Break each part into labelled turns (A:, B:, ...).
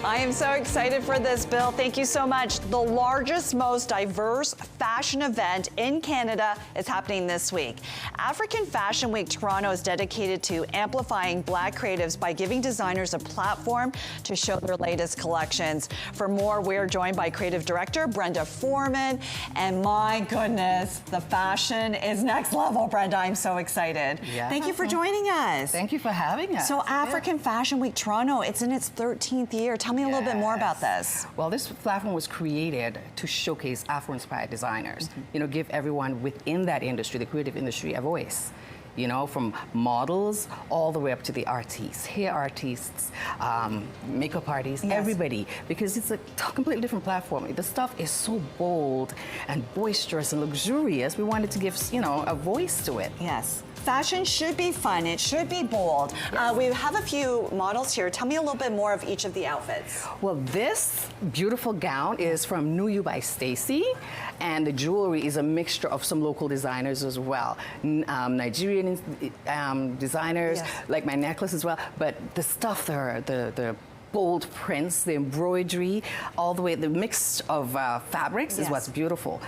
A: I am so excited for this, Bill. Thank you so much. The largest, most diverse fashion event in Canada is happening this week. African Fashion Week Toronto is dedicated to amplifying Black creatives by giving designers a platform to show their latest collections. For more, we're joined by creative director Brenda Foreman. And my goodness, the fashion is next level, Brenda. I'm so excited.
B: Yeah.
A: Thank you for joining us.
B: Thank you for having us.
A: So African Fashion Week Toronto, it's in its 13th year. Tell me a little bit more about this.
B: Well, this platform was created to showcase Afro-inspired designers. You know, give everyone within that industry, the creative industry, a voice. You know, from models all the way up to the artists, hair artists, makeup artists, everybody, because it's a completely different platform. The stuff is so bold and boisterous and luxurious. We wanted to give, you know, a voice to it.
A: Yes. Fashion should be fun. It should be bold. We have a few models here. Tell me a little bit more of each of the outfits.
B: Well, this beautiful gown is from New You by Stacy, and the jewelry is a mixture of some local designers as well. Nigerian designers, like my necklace as well. But the stuff, the bold prints, the embroidery, all the way, the mix of fabrics is what's beautiful.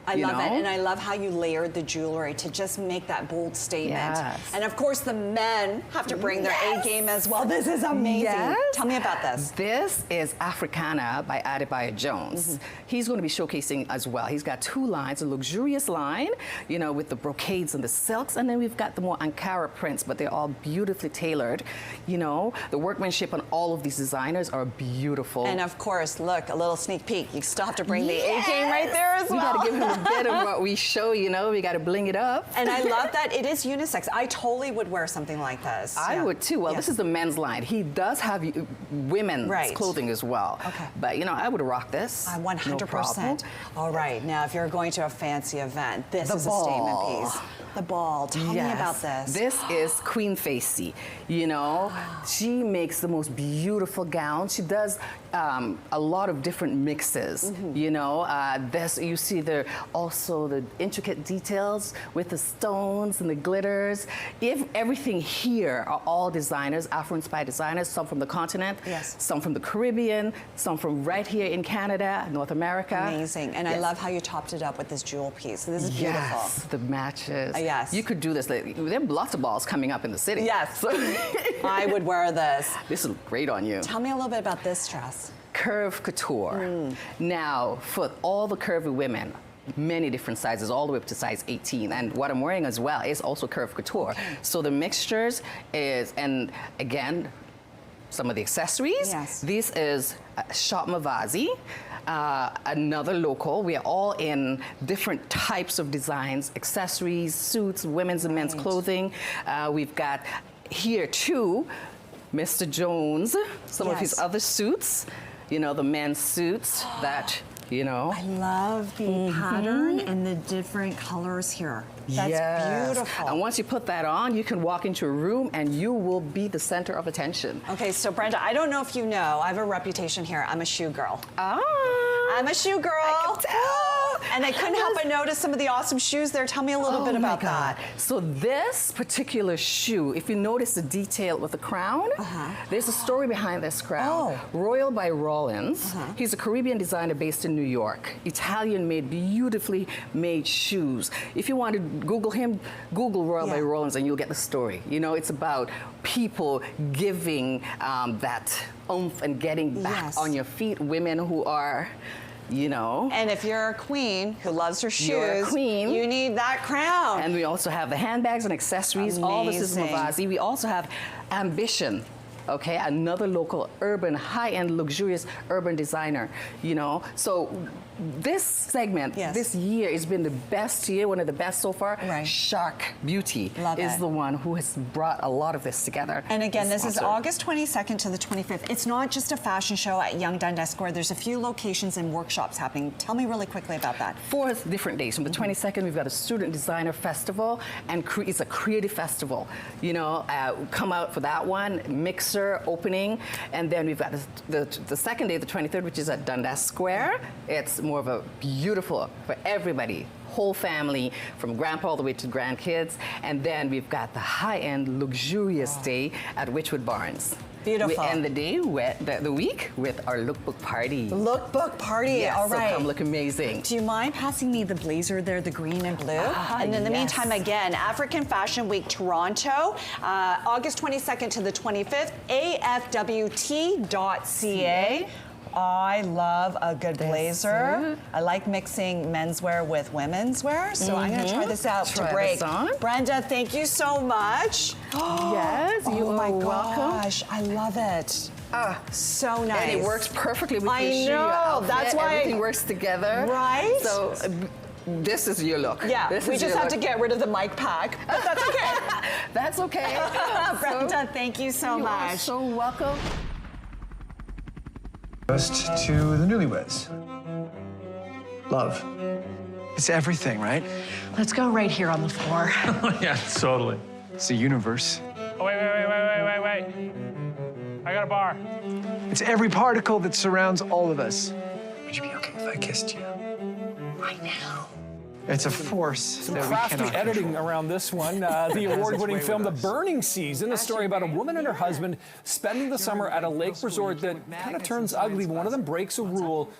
A: I love it, and I love how you layered the jewelry to just make that bold statement.
B: Yes.
A: And of course, the men have to bring their A game as well. This is amazing.
B: Yes.
A: Tell me about this.
B: This is Africana by Adebayo Jones. He's going to be showcasing as well. He's got two lines, a luxurious line, you know, with the brocades and the silks, and then we've got the more Ankara prints, but they're all beautifully tailored. You know, the workmanship on all of these designers are beautiful.
A: And of course, look, a little sneak peek. You still have to bring the A game right there as well.
B: We got to give him a bit of what we show, you know, we got to bling it up.
A: And I love that it is unisex. I totally would wear something like this.
B: I would too. Well, this is the men's line. He does have women's clothing as well. Okay. But, you know, I would rock this.
A: 100%. All right. Now, if you're going to a fancy event, this is a statement piece. The ball. Tell me about this.
B: This is Queen Facey. You know, she makes the most beautiful gowns. She does a lot of different mixes. You know, this you see also the intricate details with the stones and the glitters. Everything here are all designers, Afro-inspired designers. Some from the continent, some from the Caribbean, some from right here in Canada, North America.
A: Amazing. And I love how you topped it up with this jewel piece. This is beautiful.
B: Yes, the matches.
A: Yes.
B: You could do this. There are lots of balls coming up in the city.
A: Yes. So I would wear this.
B: This is great on you.
A: Tell me a little bit about this dress.
B: Curve couture. Now, for all the curvy women, many different sizes, all the way up to size 18. And what I'm wearing as well is also curve couture. So the mixtures is, and again, some of the accessories. This is Shop Mavazi. Another local. We are all in different types of designs, accessories, suits, women's and men's clothing. We've got here too, Mr. Jones, some of his other suits, you know, the men's suits that, you know.
A: I love the pattern and the different colors here. That's beautiful.
B: And once you put that on, you can walk into a room and you will be the center of attention.
A: Okay, so Brenda, I don't know if you know, I have a reputation here. I'm a shoe girl. I'm a shoe girl.
B: I can tell.
A: And I couldn't help but notice some of the awesome shoes there. Tell me a little bit about that.
B: So this particular shoe, if you notice the detail with the crown, there's a story behind this crown. Royal by Rollins. He's a Caribbean designer based in New York. Italian-made, beautifully made shoes. If you want to Google him, Google Royal by Rollins and you'll get the story. You know, it's about people giving that oomph and getting back on your feet, women who are, you know.
A: And if you're a queen who loves her shoes,
B: you're a queen,
A: you need that crown.
B: And we also have the handbags and accessories. All this is Mavazi. We also have Ambition. Okay, another local urban, high-end, luxurious urban designer, you know. So this segment, this year has been the best year, one of the best so far. Shark Beauty is the one who has brought a lot of this together.
A: And again, this is August 22nd to the 25th. It's not just a fashion show at Yonge Dundas Square. There's a few locations and workshops happening. Tell me really quickly about that.
B: 4 different days. From the 22nd, we've got a student designer festival, and it's a creative festival. You know, come out for that one, mixer opening, and then we've got the second day, the 23rd, which is at Dundas Square. It's more of a beautiful for everybody, whole family, from grandpa all the way to grandkids. And then we've got the high-end, luxurious day at Witchwood Barns.
A: Beautiful.
B: We end the day with the week with our lookbook party.
A: Lookbook party.
B: Yes,
A: All right.
B: So come look amazing.
A: Do you mind passing me the blazer there, the green and blue? And in the meantime, again, African Fashion Week Toronto, August 22nd to the 25th, afwt.ca. I love a good blazer. I like mixing menswear with women's wear, so I'm going to try this out to break. Brenda, thank you so much.
B: Yes, you are welcome.
A: I love it. So nice.
B: And it works perfectly with your shoe, your
A: know.
B: outfit.
A: That's why
B: everything works together.
A: Right?
B: So this is your look.
A: Yeah, we just have to get rid of the mic pack, but that's okay.
B: That's okay.
A: Brenda, thank you so much.
B: You are so welcome.
C: Just to the newlyweds. Love. It's everything, right?
D: Let's go right here on the floor.
E: Yeah, totally.
C: It's the universe.
E: Oh, wait. I got a bar.
C: It's every particle that surrounds all of us. Would you be okay if I kissed you?
D: Right now.
C: It's a force
E: Some
C: that we
E: crafty
C: cannot
E: editing
C: control.
E: around this one. The award-winning
C: way
E: film, The
C: with us.
E: Burning Season, a story about a woman and her husband spending the summer at a lake resort that kind of turns ugly, but one of them breaks a rule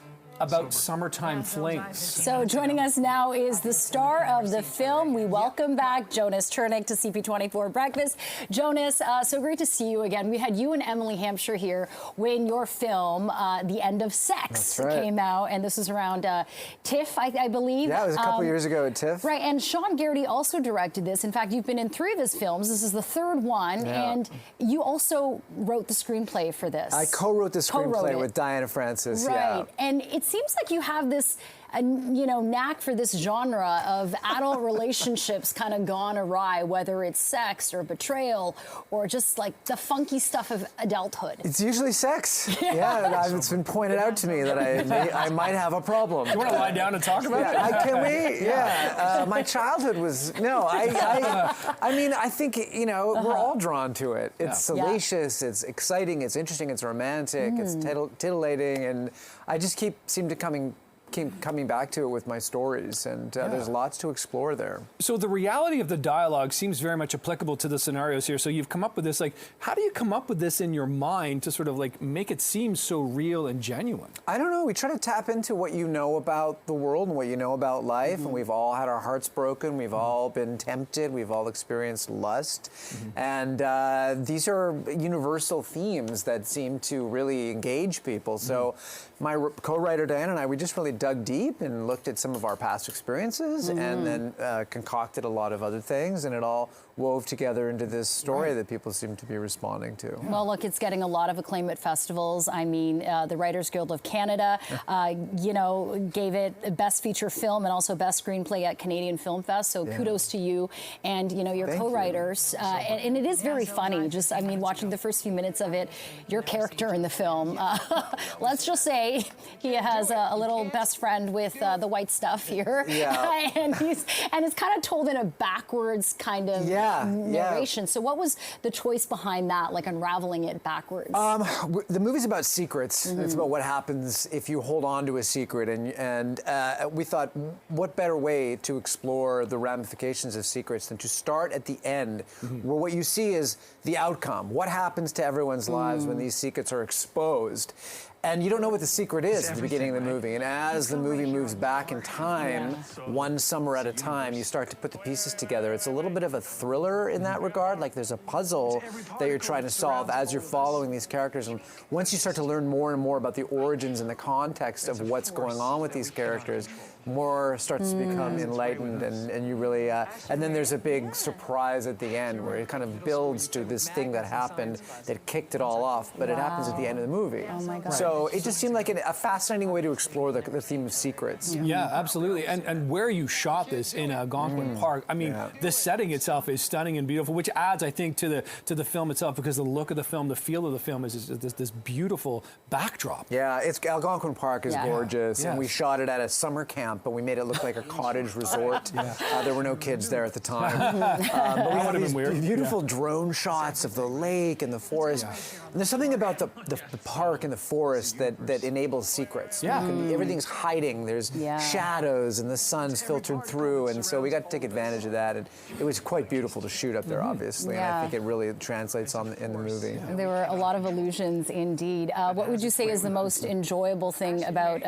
E: about summertime flings.
F: So joining us now is the star of the film. We welcome back Jonas Chernick to CP24 Breakfast. Jonas, so great to see you again. We had you and Emily Hampshire here when your film, The End of Sex, came out, and this was around TIFF, I believe.
G: Yeah, it was a couple years ago at TIFF.
F: Right, and Sean Garrity also directed this. In fact, you've been in 3 of his films. This is the 3rd one, and you also wrote the screenplay for this.
G: I co-wrote the screenplay with Diana Francis.
F: Right, and it seems like you have this, knack for this genre of adult relationships kind of gone awry, whether it's sex or betrayal or just like the funky stuff of adulthood.
G: It's usually sex. Yeah, it's been pointed out to me that I might have a problem.
E: You want to lie down and talk about it?
G: Can we? Yeah. My childhood was I mean, I think we're all drawn to it. It's salacious. It's exciting. It's interesting. It's romantic. It's titillating, and I just keep coming back to it with my stories, and there's lots to explore there.
E: So the reality of the dialogue seems very much applicable to the scenarios here. So you've come up with this, how do you come up with this in your mind to sort of make it seem so real and genuine?
G: I don't know. We try to tap into what you know about the world and what you know about life, and we've all had our hearts broken. We've all been tempted. We've all experienced lust, and these are universal themes that seem to really engage people. So my co-writer Diana and I, we just really dug deep and looked at some of our past experiences and then concocted a lot of other things, and it all wove together into this story that people seem to be responding to.
F: Well, look, it's getting a lot of acclaim at festivals. I mean, the Writers Guild of Canada, gave it Best Feature Film and also Best Screenplay at Canadian Film Fest. So kudos to you and, your co-writers. And it is very funny. Just, I mean, watching the first few minutes of it, your character in the film, let's just say he has a little best friend with the white stuff here.
G: Yeah.
F: and it's kind of told in a backwards kind of narration. So what was the choice behind that, unraveling it backwards?
G: The movie's about secrets. It's about what happens if you hold on to a secret, and we thought, what better way to explore the ramifications of secrets than to start at the end, where what you see is the outcome. What happens to everyone's lives when these secrets are exposed? And you don't know what the secret is at the beginning of the movie. And as the movie moves back in time, one summer at a time, you start to put the pieces together. It's a little bit of a thriller in that regard. Like there's a puzzle that you're trying to solve as you're following these characters. And once you start to learn more and more about the origins and the context of what's going on with these characters, more starts to become enlightened, and you really, and then there's a big surprise at the end where it kind of builds to this thing that happened that kicked it all off, but it happens at the end of the movie.
F: Oh my God.
G: So it just seemed like a fascinating way to explore the theme of secrets.
E: Yeah, absolutely. And where you shot this in Algonquin Park, I mean, the setting itself is stunning and beautiful, which adds, I think, to the film itself, because the look of the film, the feel of the film is this beautiful backdrop.
G: Yeah, Algonquin Park is gorgeous, and we shot it at a summer camp camp, but we made it look like a cottage resort. There were no kids there at the time. But we had these beautiful drone shots of the lake and the forest. And there's something about the park and the forest that enables secrets. Everything's hiding. There's shadows and the sun's filtered through. And so we got to take advantage of that. And it was quite beautiful to shoot up there, obviously. And I think it really translates in the movie.
F: There were a lot of illusions indeed. What would you say is the most enjoyable thing about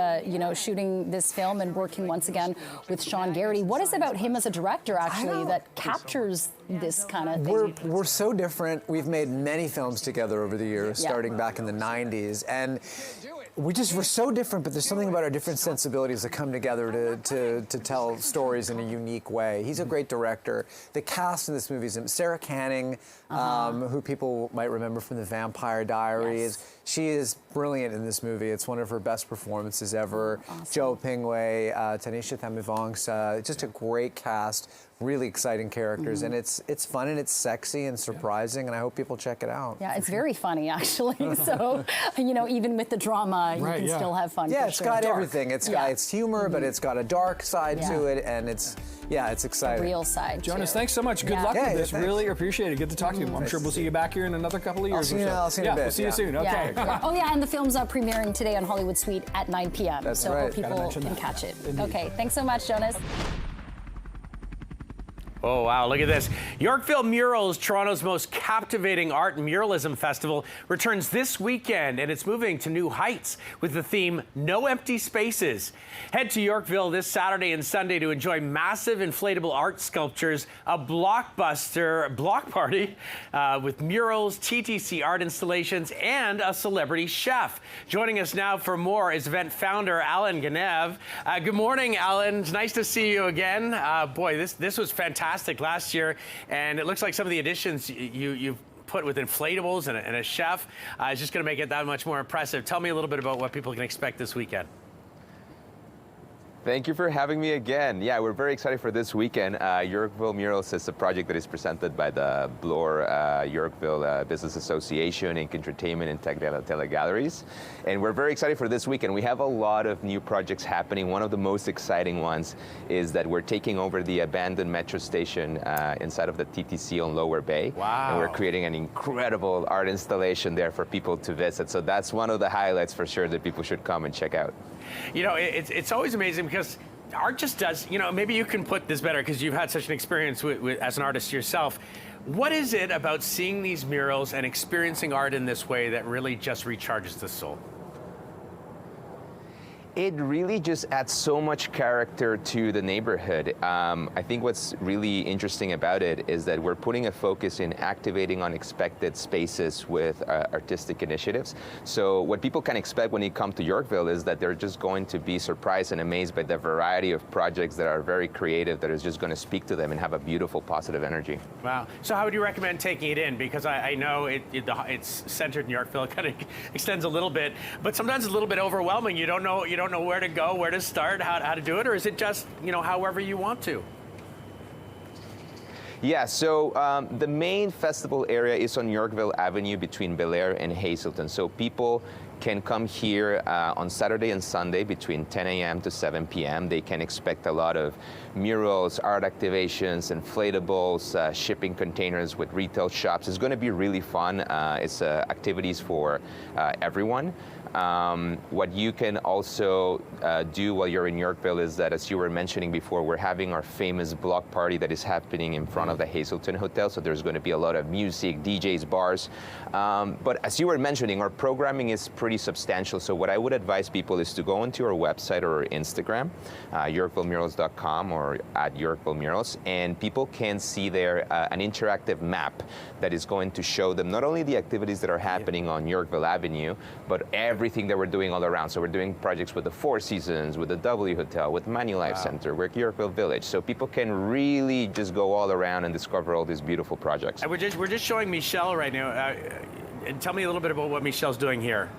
F: shooting this film and working once again with Sean Garrity? What is about him as a director actually that captures this kind of thing?
G: We're so different. We've made many films together over the years, starting back in the 90s, and we're so different, but there's something about our different sensibilities that come together to tell stories in a unique way. He's a great director. The cast in this movie is Sarah Canning, who people might remember from The Vampire Diaries. She is brilliant in this movie. It's one of her best performances ever. Joe Pingwei, Tanisha Thamivongsa, just a great cast, really exciting characters, and it's fun and it's sexy and surprising, and I hope people check it out.
F: Yeah, it's very funny actually. So, even with the drama, you can still have fun.
G: Yeah, it's got everything. It's got humor, but it's got a dark side to it, and it's exciting.
F: A real side.
E: Jonas, thanks so much. Good luck with this. Really appreciate it. Good to talk to you. I'm sure we'll see you back here in another couple of years.
G: I'll see you in a bit.
E: We'll see you soon. Okay.
F: Oh yeah, and the film's premiering today on Hollywood Suite at 9 p.m.
G: That's
F: so
G: right.
F: people can catch it. Okay, thanks so much, Jonas.
H: Oh, wow, look at this. Yorkville Murals, Toronto's most captivating art and muralism festival, returns this weekend, and it's moving to new heights with the theme No Empty Spaces. Head to Yorkville this Saturday and Sunday to enjoy massive inflatable art sculptures, a blockbuster block party with murals, TTC art installations, and a celebrity chef. Joining us now for more is event founder Alan Ganev. Good morning, Alan. It's nice to see you again. Boy, this was fantastic last year, and it looks like some of the additions you've put with inflatables and a chef is just going to make it that much more impressive. Tell me a little bit about what people can expect this weekend.
I: Thank you for having me again. Yeah, we're very excited for this weekend. Yorkville Murals is a project that is presented by the Bloor Yorkville Business Association, Inc. Entertainment, and Tech Telegalleries. And we're very excited for this weekend. We have a lot of new projects happening. One of the most exciting ones is that we're taking over the abandoned metro station inside of the TTC on Lower Bay.
H: Wow.
I: And we're creating an incredible art installation there for people to visit. So that's one of the highlights for sure that people should come and check out.
H: You know, it's always amazing because art just does, maybe you can put this better because you've had such an experience as an artist yourself. What is it about seeing these murals and experiencing art in this way that really just recharges the soul?
I: It really just adds so much character to the neighborhood. I think what's really interesting about it is that we're putting a focus in activating unexpected spaces with artistic initiatives. So what people can expect when they come to Yorkville is that they're just going to be surprised and amazed by the variety of projects that are very creative, that is just going to speak to them and have a beautiful, positive energy.
H: Wow. So how would you recommend taking it in? Because I know it's centered in Yorkville. It kind of extends a little bit, but sometimes it's a little bit overwhelming. You don't know where to go, where to start, how to do it, or is it just, however you want to?
I: Yeah, so the main festival area is on Yorkville Avenue between Bel Air and Hazelton. So people can come here on Saturday and Sunday between 10 a.m. to 7 p.m. They can expect a lot of murals, art activations, inflatables, shipping containers with retail shops. It's going to be really fun. It's activities for everyone. What you can also do while you're in Yorkville is that, as you were mentioning before, we're having our famous block party that is happening in front of the Hazelton Hotel. So there's going to be a lot of music, DJs, bars. But as you were mentioning, our programming is pretty substantial. So what I would advise people is to go onto our website or our Instagram, yorkvillemurals.com or at Yorkville Murals, and people can see there an interactive map that is going to show them not only the activities that are happening on Yorkville Avenue, but everything that we're doing all around. So we're doing projects with the Four Seasons, with the W Hotel, with Manulife Center, with Yorkville Village. So people can really just go all around and discover all these beautiful projects.
H: We're just showing Michelle right now. And tell me a little bit about what Michelle's doing here.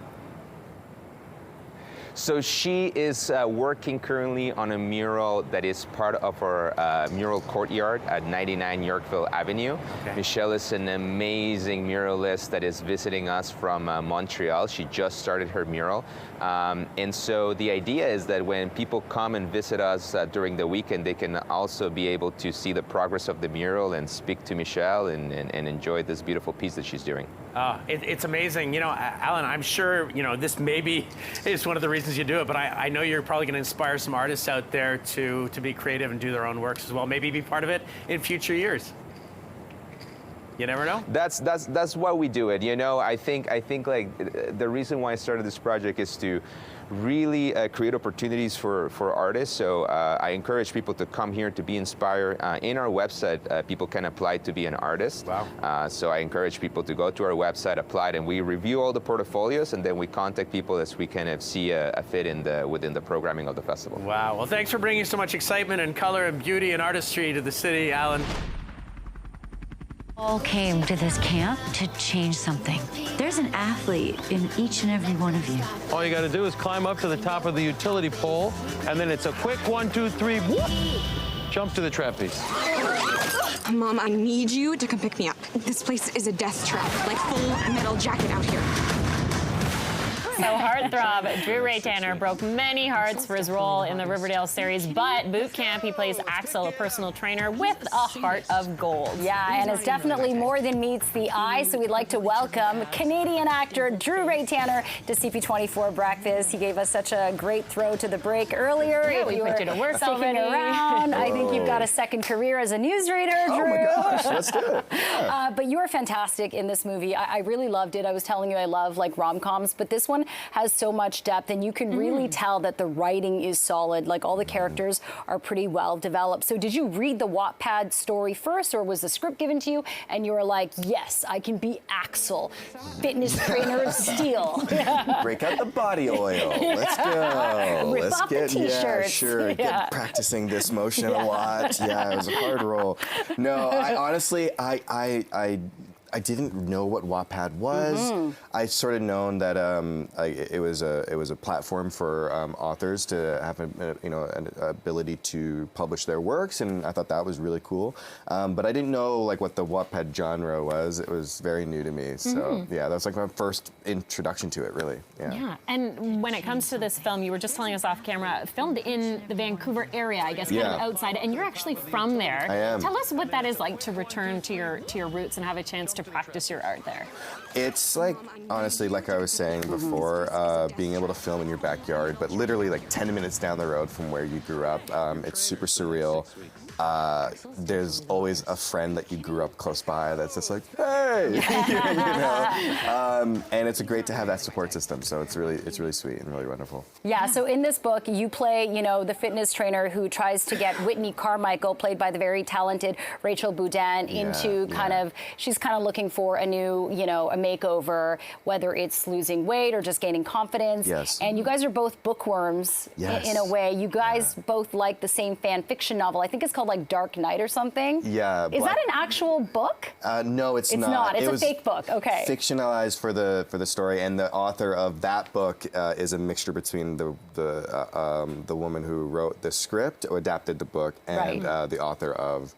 I: So she is working currently on a mural that is part of our mural courtyard at 99 Yorkville Avenue.
H: Okay.
I: Michelle is an amazing muralist that is visiting us from Montreal. She just started her mural. And so the idea is that when people come and visit us during the weekend, they can also be able to see the progress of the mural and speak to Michelle and enjoy this beautiful piece that she's doing.
H: It's amazing. You know, Alan, I'm sure, you know, this maybe is one of the reasons you do it, but I know you're probably going to inspire some artists out there to be creative and do their own works as well. Maybe be part of it in future years. You never know.
I: That's why we do it. You know, I think like the reason why I started this project is to really create opportunities for artists. So I encourage people to come here to be inspired. In our website, people can apply to be an artist.
H: Wow.
I: So I encourage people to go to our website, apply, and we review all the portfolios, and then we contact people as we kind of see a fit within the programming of the festival.
H: Wow. Well, thanks for bringing so much excitement and color and beauty and artistry to the city, Alan.
J: All came to this camp to change something. There's an athlete in each and every one of you.
K: All you got to do is climb up to the top of the utility pole, and then it's a quick 1, 2, 3, whoop, jump to the trapeze.
L: Mom, I need you to come pick me up. This place is a death trap, like full metal jacket out here.
M: So heartthrob Drew Ray Tanner broke many hearts for his role in the Riverdale series, but boot camp, he plays Axel, a personal trainer with a heart of gold.
F: Yeah, and it's definitely more than meets the eye, so we'd like to welcome Canadian actor Drew Ray Tanner to CP24 Breakfast. He gave us such a great throw to the break earlier.
M: Yeah, we put you to work
F: sticking
M: already.
F: around. I think you've got a second career as a newsreader, Drew.
N: Oh my gosh, let's do it. Yeah.
F: But you are fantastic in this movie. I really loved it. I was telling you I love like rom-coms, but this one has so much depth, and you can really tell that the writing is solid. Like all the characters are pretty well developed. So did you read the Wattpad story first, or was the script given to you and you were like, yes, I can be Axel, fitness trainer of steel?
N: Break out the body oil. Let's go.
F: Rip
N: Let's
F: off the t-shirts.
N: Yeah, sure.
F: Yeah.
N: Get practicing this motion a lot. Yeah, it was a hard role. No, I honestly, I didn't know what Wattpad was. I sort of known that it was a platform for authors to have an ability to publish their works, and I thought that was really cool. But I didn't know like what the Wattpad genre was. It was very new to me. So yeah, that was like my first introduction to it, really.
M: Yeah, and when it comes to this film, you were just telling us off camera, filmed in the Vancouver area, I guess, kind of outside, and you're actually from there.
N: I am.
M: Tell us what that is like to return to your roots and have a chance to practice your art there.
N: It's like, honestly, like I was saying before, being able to film in your backyard, but literally like 10 minutes down the road from where you grew up. It's super surreal. There's always a friend that you grew up close by that's just like, hey, and it's great to have that support system. So it's really sweet and really wonderful.
F: Yeah. So in this book, you play, the fitness trainer who tries to get Whitney Carmichael, played by the very talented Rachel Boudin, into she's kind of looking for a new, a makeover, whether it's losing weight or just gaining confidence.
N: Yes.
F: And you guys are both bookworms in a way. You guys both like the same fan fiction novel. I think it's called like Dark Knight or something.
N: Yeah.
F: Is that an actual book?
N: No, it's not.
F: It's not. It's
N: a
F: fake book. Okay.
N: Fictionalized for the story, and the author of that book is a mixture between the woman who wrote the script or adapted the book and the author of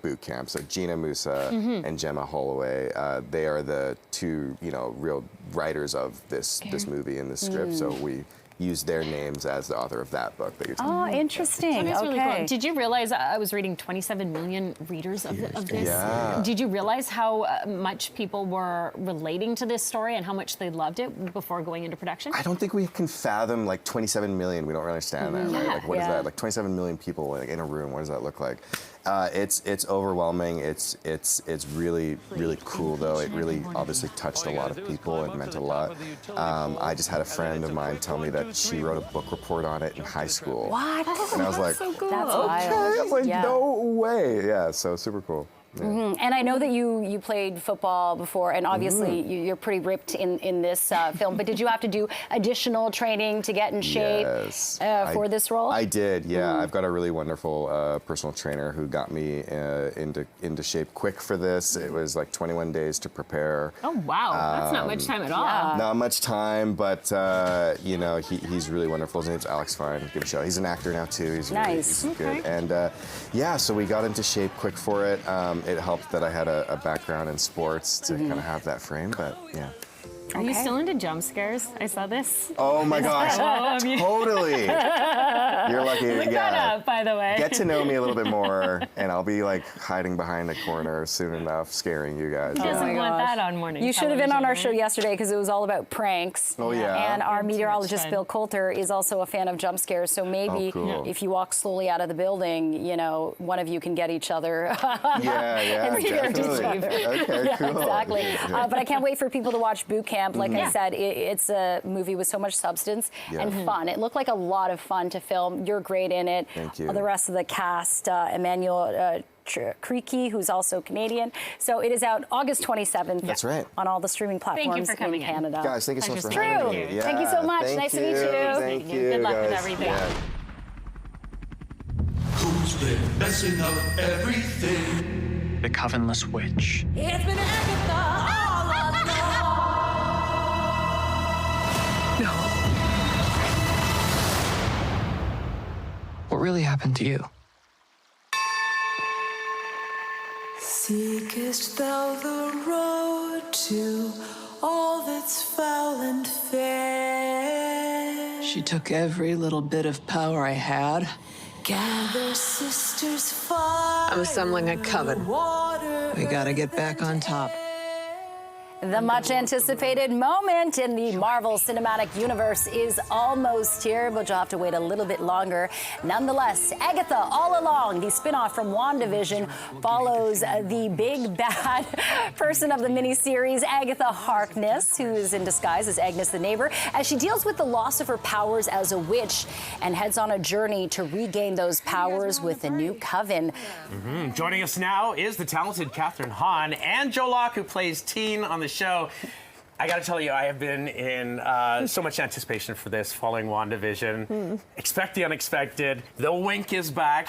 N: Boot Camp. So Gina Musa and Gemma Holloway, they are the two real writers of this movie and this script. So we use their names as the author of that book that you're talking
F: about. Interesting.
M: That's really cool. Did you realize, I was reading 27 million readers of this?
N: Yeah.
M: Did you realize how much people were relating to this story and how much they loved it before going into production?
N: I don't think we can fathom like 27 million. We don't really understand that, right? Like what is that? Like 27 million people like, in a room. What does that look like? It's overwhelming. It's really cool though. It really obviously touched a lot of people and meant a lot. I just had a friend of mine tell me that she wrote a book report on it in high school.
F: What?
N: And I was like,
F: so cool. That's
N: okay. I was like,
F: yeah.
N: no way. Yeah, so super cool.
F: And I know that you played football before, and obviously you're pretty ripped in this film. But did you have to do additional training to get in shape for this role?
N: I did, yeah. I've got a really wonderful personal trainer who got me into shape quick for this. It was like 21 days to prepare.
M: Oh, wow. That's not much time at all.
F: Yeah.
N: Not much time, but you know, he's really wonderful. His name's Alex Fine. Give him a shout. He's an actor now too. He's
F: nice.
N: Really, he's good. And yeah, so we got into shape quick for it. It helped that I had a background in sports to kind of have that frame, but yeah.
M: Are you still into jump scares? I saw this.
N: Oh my gosh, totally. You're lucky.
M: Look that up, by the way.
N: Get to know me a little bit more, and I'll be like hiding behind a corner soon enough, scaring you guys.
M: Who doesn't want that on morning
F: You should have been on our show yesterday because it was all about pranks.
N: Oh, yeah.
F: And our meteorologist, Bill Coulter, is also a fan of jump scares. So maybe if you walk slowly out of the building, you know, one of you can get each other.
N: Yeah, definitely. Okay, cool.
F: Exactly. But I can't wait for people to watch Boot Camp. Like I said, it's a movie with so much substance and fun. It looked like a lot of fun to film. You're great in it.
N: Thank you.
F: The rest of the cast, Emmanuel Creaky, who's also Canadian. So it is out August 27th.
N: That's right.
F: On all the streaming platforms
M: for coming
F: in Canada.
N: Guys, thank you so much for having me.
F: Thank you so much.
N: Thank
F: Nice to
N: you.
F: meet you.
N: Thank you.
M: Good luck with
N: guys.
M: everything.
N: Yeah.
O: Who's been messing up everything?
C: The Covenless Witch.
D: It's been Agatha all along.
C: What really happened to you?
D: Seekest thou the road to all that's foul and fair?
P: She took every little bit of power I had.
D: Gather sisters far.
P: I'm assembling a coven.
D: Water.
P: We gotta get back on top.
F: The much anticipated moment in the Marvel Cinematic Universe is almost here, but you'll have to wait a little bit longer. Nonetheless, Agatha All Along, the spin-off from WandaVision, follows the big bad person of the miniseries, Agatha Harkness, who is in disguise as Agnes the neighbor, as she deals with the loss of her powers as a witch and heads on a journey to regain those powers with a new coven.
H: Joining us now is the talented Catherine Hahn and Joe Locke, who plays Teen on the show. I got to tell you, I have been in so much anticipation for this following WandaVision. Expect the unexpected. The wink is back.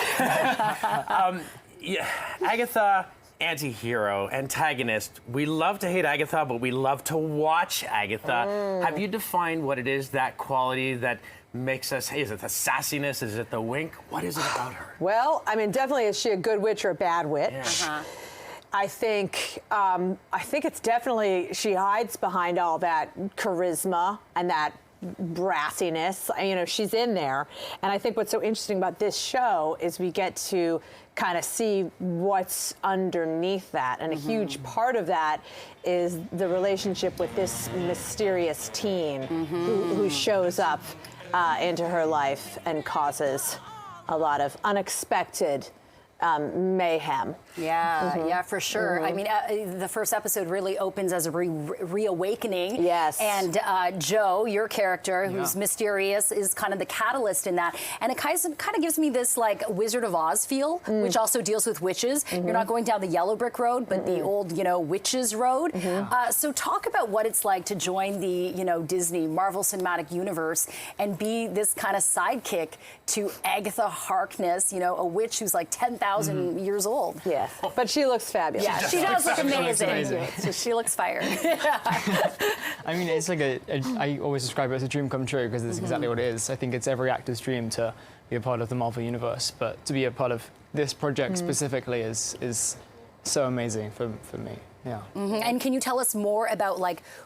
H: Agatha, anti-hero, antagonist. We love to hate Agatha, but we love to watch Agatha. Have you defined what it is, that quality that makes us, hey, is it the sassiness? Is it the wink? What is it about her?
Q: Well, I mean, definitely is she a good witch or a bad witch?
H: Yeah.
Q: I think it's definitely, she hides behind all that charisma and that brassiness. You know, she's in there. And I think what's so interesting about this show is we get to kind of see what's underneath that. And a huge part of that is the relationship with this mysterious teen who shows up into her life and causes a lot of unexpected mayhem.
F: Yeah, for sure. I mean, the first episode really opens as a reawakening.
Q: Yes.
F: And Joe, your character, who's mysterious, is kind of the catalyst in that. And it kind of gives me this like Wizard of Oz feel, which also deals with witches. You're not going down the yellow brick road, but the old, witches road. So talk about what it's like to join the, Disney Marvel Cinematic Universe and be this kind of sidekick to Agatha Harkness, a witch who's like 10,000 years old.
Q: Yeah. But she looks fabulous.
F: Yeah, she does look amazing. So she looks fired.
R: I mean, it's like I always describe it as a dream come true because it's exactly what it is. I think it's every actor's dream to be a part of the Marvel Universe, but to be a part of this project specifically is so amazing for me. Yeah.
F: And can you tell us more about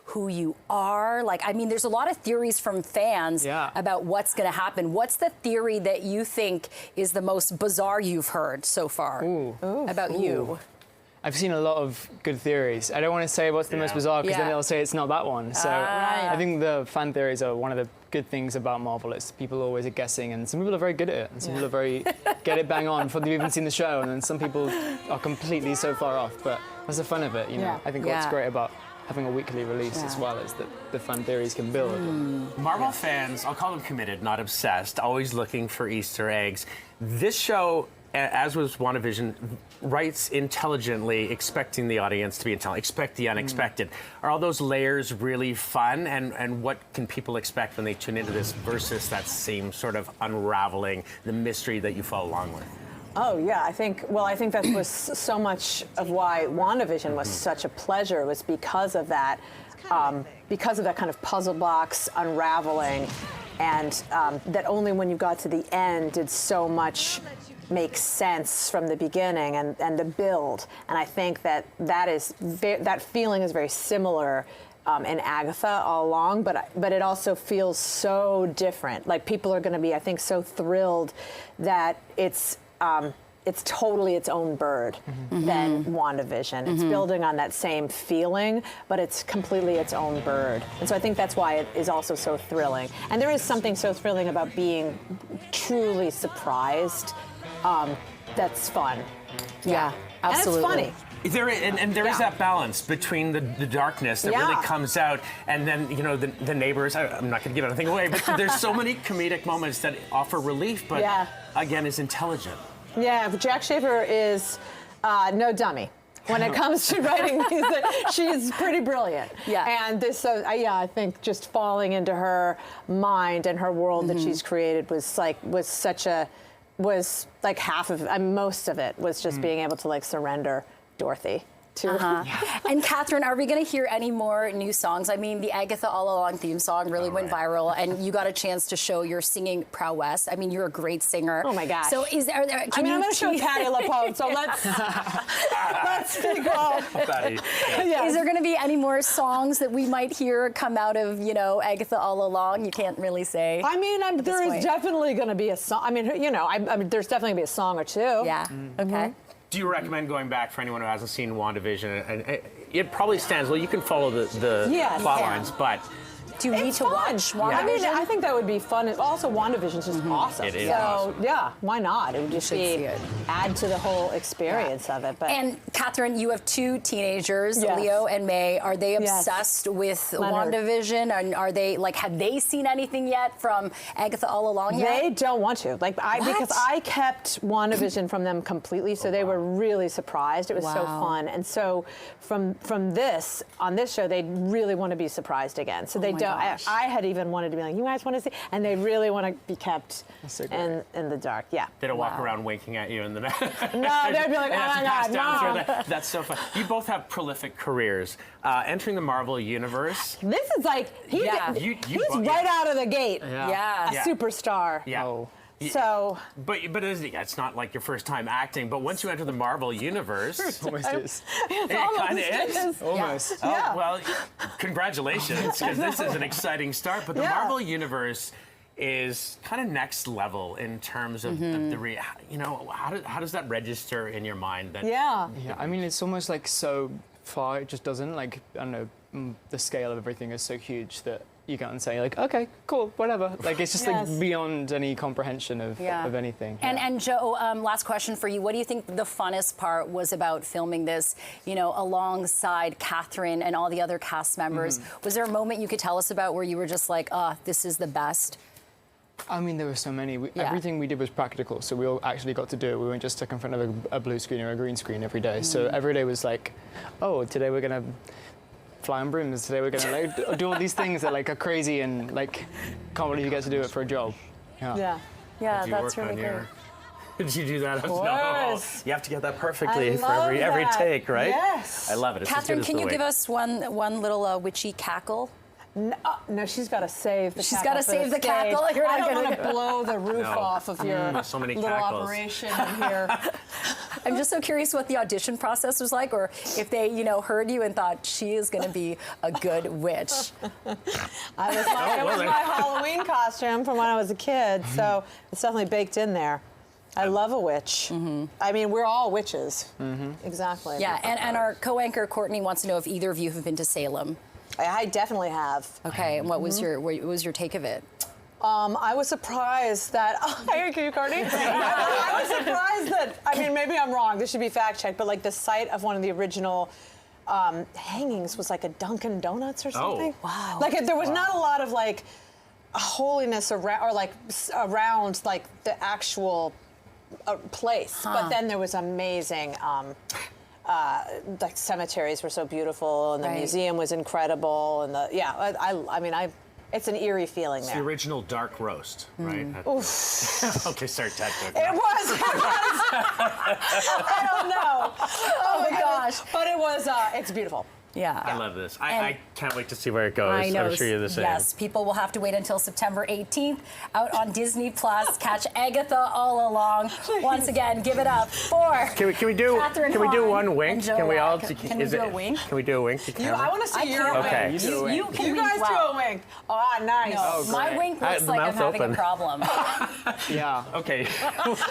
F: who you are? There's a lot of theories from fans about what's going to happen. What's the theory that you think is the most bizarre you've heard so far about you?
R: I've seen a lot of good theories. I don't want to say what's the most bizarre because then they'll say it's not that one. So I think the fan theories are one of the good things about Marvel. It's people always are guessing, and some people are very good at it, and some people are very get it bang on before they've even seen the show, and then some people are completely so far off. But that's the fun of it, I think what's great about having a weekly release as well is that the fan theories can build.
H: Marvel fans, I'll call them committed, not obsessed, always looking for Easter eggs. This show as was WandaVision, writes intelligently, expecting the audience to be intelligent, expect the unexpected. Are all those layers really fun? And what can people expect when they tune into this versus that same sort of unraveling, the mystery that you follow along with?
Q: Oh yeah, I think that was so much of why WandaVision was such a pleasure, was because of that kind of puzzle box unraveling, and that only when you got to the end did so much make sense from the beginning and the build. And I think that feeling is very similar in Agatha All Along, but it also feels so different. Like, people are going to be, I think, so thrilled that it's totally its own bird than WandaVision. It's building on that same feeling, but it's completely its own bird. And so I think that's why it is also so thrilling. And there is something so thrilling about being truly surprised. That's fun.
F: Yeah, absolutely.
Q: And it's funny.
H: There is that balance between the darkness that really comes out, and then, you know, the neighbors. I'm not going to give anything away, but there's so many comedic moments that offer relief, but again, is intelligent.
Q: Yeah, Jack Schaefer is no dummy. When it comes to writing music, she's pretty brilliant. Yeah. And this, I think just falling into her mind and her world that she's created was like half of, most of it was just being able to like surrender Dorothy to
F: And Catherine, are we going to hear any more new songs? I mean, the Agatha All Along theme song really went viral, and you got a chance to show your singing prowess. I mean, you're a great singer.
Q: Oh my gosh!
F: So I'm
Q: going to show Patti LuPone. So let's figure out.
F: Is there going to be any more songs that we might hear come out of, you know, Agatha All Along? You can't really say.
Q: I mean, there is definitely going to be a song. I mean, you know, there's definitely going to be a song or two.
F: Yeah. Okay.
H: Do you recommend going back for anyone who hasn't seen WandaVision? And it probably stands. Well, you can follow the plot lines, but
F: do you need to watch WandaVision?
Q: I mean, I think that would be fun. Also, WandaVision's just awesome.
H: It is
Q: so
H: awesome.
Q: yeah, why not? It would just add to the whole experience of it. But
F: and Catherine, you have two teenagers, Leo and May. Are they obsessed with WandaVision? And are they have they seen anything yet from Agatha All Along yet?
Q: They don't want to. Because I kept WandaVision from them completely, so they were really surprised. It was so fun. And so from this on this show, they really want to be surprised again. So they don't. I had even wanted to be like, you guys want to see, and they really want to be kept in the dark. Yeah.
H: They don't walk around winking at you in the back.
Q: No, they'd be like, oh my God, Mom.
H: That's so fun. You both have prolific careers. Entering the Marvel universe.
Q: This is like he's right out of the gate. A superstar.
H: Yeah.
Q: Oh. So,
H: but it's not like your first time acting. But once you enter the Marvel universe,
R: it almost is.
H: It kind of is.
R: Almost.
H: Oh, well, congratulations, because this is an exciting start. But the Marvel universe is kind of next level in terms of how does that register in your mind? That
R: I mean, it's almost like so far it just doesn't I don't know. The scale of everything is so huge that you can't say okay, cool, whatever. It's just beyond any comprehension of anything.
F: And Joe, last question for you. What do you think the funnest part was about filming this, alongside Catherine and all the other cast members? Was there a moment you could tell us about where you were just like, this is the best?
R: I mean, there were so many. Everything we did was practical, so we all actually got to do it. We weren't just stuck in front of a blue screen or a green screen every day. So every day was like, today we're going to fly on brooms. Today we're going to do all these things that are crazy and can't believe you get to do it for a job.
F: Yeah, that's really cool.
H: Did you do that?
Q: Of course.
H: You have to get that perfectly for every take, right?
Q: Yes.
H: I love it. It's
F: Catherine, can you give us one little witchy cackle?
Q: No, she's got to save the
F: She's
Q: cackle.
F: She's got to save the cackle.
Q: I don't want to blow the roof off of your
H: so many
Q: little
H: cackles.
Q: operation here.
F: I'm just so curious what the audition process was like, or if they, heard you and thought she is going to be a good witch.
Q: It was my Halloween costume from when I was a kid, so it's definitely baked in there. I love a witch. I mean, we're all witches. Exactly.
F: Yeah, and our co-anchor Courtney wants to know if either of you have been to Salem.
Q: I definitely have.
F: Okay, and what was your take of it?
Q: I was surprised that. Thank you, Courtney. I was surprised that. I mean, maybe I'm wrong. This should be fact checked. But the site of one of the original hangings was a Dunkin' Donuts or something.
F: Oh, wow.
Q: There was not a lot of holiness around, around the actual place. But then there was amazing. Like cemeteries were so beautiful, and the museum was incredible, and I mean, it's an eerie feeling
H: It's
Q: there.
H: the original dark roast, right?
Q: Oof.
H: Okay, sorry, Ted.
Q: It was. I don't know. Oh my gosh! But it was. It's beautiful.
F: Yeah.
H: I love this. I can't wait to see where it goes.
F: I know.
H: I'm sure you're the same.
F: Yes, people will have to wait until September 18th out on Disney Plus. Catch Agatha All Along. Once again, give it up for
H: Can we do
F: Catherine
H: can we do
F: Hahn
H: one
F: and
H: wink?
F: Joe
H: Can we all?
F: Lack. Can we do a wink?
H: Can we do a wink to camera?
Q: I want to see your
H: Okay.
Q: wink.
F: You can
Q: You
F: wink
Q: guys
F: well.
Q: do a wink. Oh, nice.
F: No, my wink looks
H: the
F: like I'm
H: mouth's
F: having
H: open.
F: a problem.
R: Yeah.
H: Okay.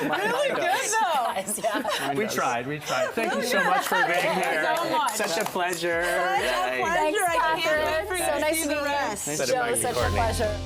Q: Really good though.
F: Guys, yeah.
H: We tried. Thank you so much for being
Q: Thank you
H: here.
Q: so much.
H: Such a pleasure.
Q: Such a
H: Yay.
Q: pleasure.
F: Thanks,
Q: I can't
F: Catherine.
Q: wait for you
F: So
Q: to
F: nice
Q: see
F: to
Q: the
F: meet you.
Q: rest.
H: Nice to
F: Joe,
H: meet you,
F: such a
H: Courtney.
F: pleasure.